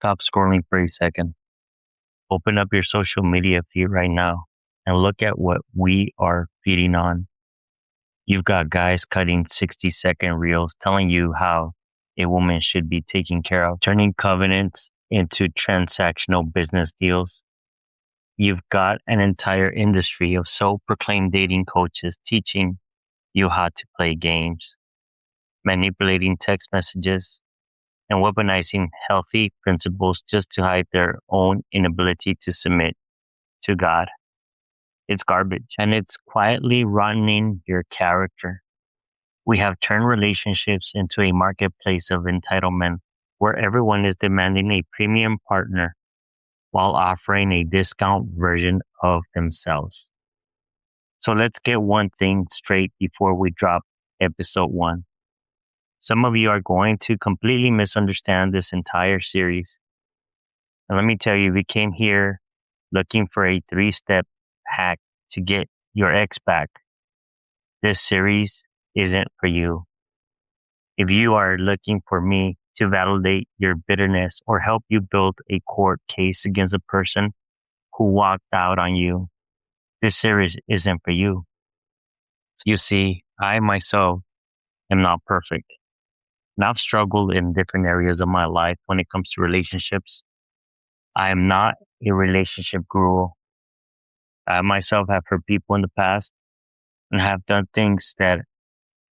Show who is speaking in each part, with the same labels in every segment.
Speaker 1: Stop scrolling for a second. Open up your social media feed right now and look at what we are feeding on. You've got guys cutting 60-second reels telling you how a woman should be taken care of, turning covenants into transactional business deals. You've got an entire industry of self-proclaimed dating coaches teaching you how to play games, manipulating text messages, and weaponizing healthy principles just to hide their own inability to submit to God. It's garbage, and it's quietly rotting your character. We have turned relationships into a marketplace of entitlement where everyone is demanding a premium partner while offering a discount version of themselves. So let's get one thing straight before we drop episode 1. Some of you are going to completely misunderstand this entire series. And let me tell you, we came here looking for a 3-step hack to get your ex back. This series isn't for you. If you are looking for me to validate your bitterness or help you build a court case against a person who walked out on you, this series isn't for you. You see, I myself am not perfect. And I've struggled in different areas of my life when it comes to relationships. I am not a relationship guru. I myself have hurt people in the past and have done things that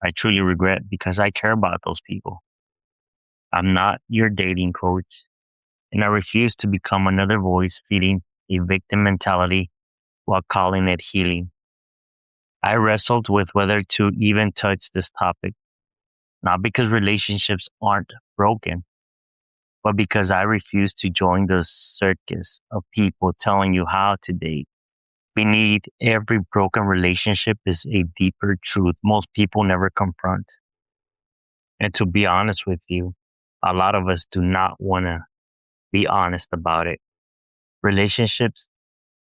Speaker 1: I truly regret because I care about those people. I'm not your dating coach, and I refuse to become another voice feeding a victim mentality while calling it healing. I wrestled with whether to even touch this topic, not because relationships aren't broken, but because I refuse to join the circus of people telling you how to date. Beneath every broken relationship is a deeper truth most people never confront. And to be honest with you, a lot of us do not want to be honest about it. Relationships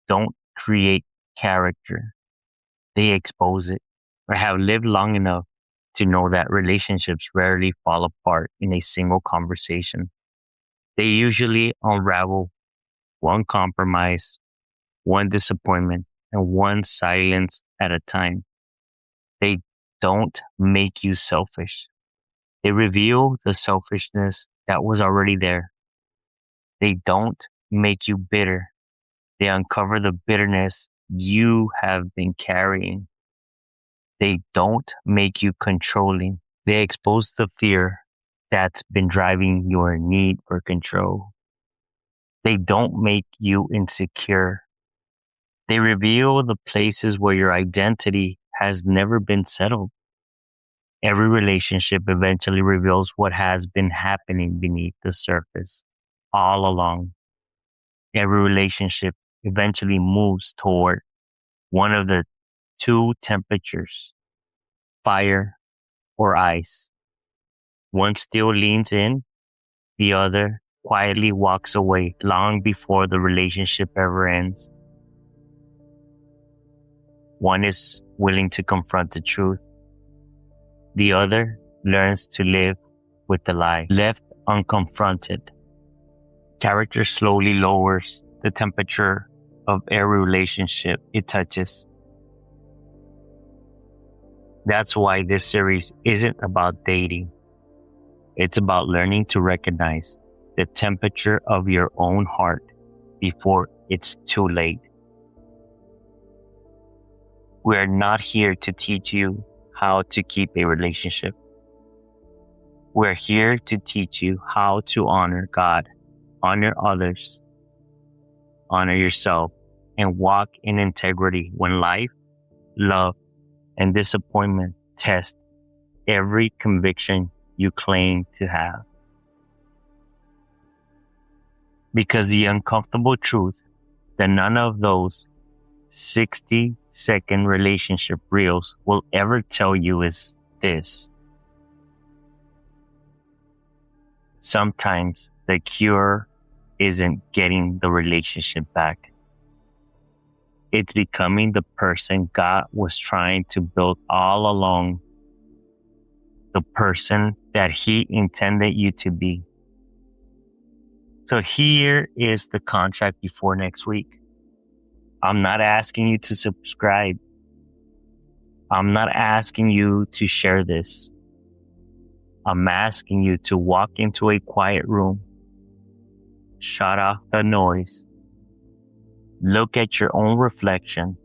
Speaker 1: don't create character, they expose it. I have lived long enough to know that relationships rarely fall apart in a single conversation. They usually unravel one compromise, one disappointment, and one silence at a time. They don't make you selfish. They reveal the selfishness that was already there. They don't make you bitter. They uncover the bitterness you have been carrying. They don't make you controlling. They expose the fear that's been driving your need for control. They don't make you insecure. They reveal the places where your identity has never been settled. Every relationship eventually reveals what has been happening beneath the surface all along. Every relationship eventually moves toward one of the two temperatures, fire or ice. One still leans in, the other quietly walks away long before the relationship ever ends. One is willing to confront the truth. The other learns to live with the lie. Left unconfronted, character slowly lowers the temperature of every relationship it touches. That's why this series isn't about dating. It's about learning to recognize the temperature of your own heart before it's too late. We are not here to teach you how to keep a relationship. We're here to teach you how to honor God, honor others, honor yourself, and walk in integrity when life, love, and disappointment test every conviction you claim to have. Because the uncomfortable truth that none of those 60-second relationship reels will ever tell you is this. Sometimes the cure isn't getting the relationship back. It's becoming the person God was trying to build all along, the person that He intended you to be. So here is the contract before next week. I'm not asking you to subscribe. I'm not asking you to share this. I'm asking you to walk into a quiet room, shut off the noise, look at your own reflection,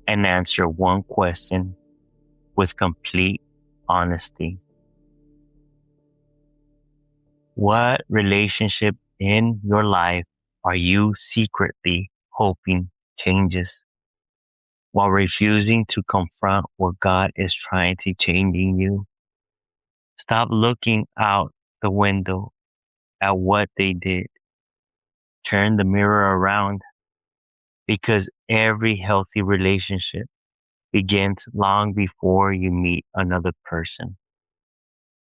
Speaker 1: and answer one question with complete honesty. What relationship in your life are you secretly hoping changes while refusing to confront what God is trying to change in you? Stop looking out the window at what they did. Turn the mirror around, because every healthy relationship begins long before you meet another person.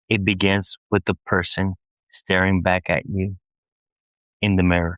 Speaker 1: It begins with the person staring back at you in the mirror.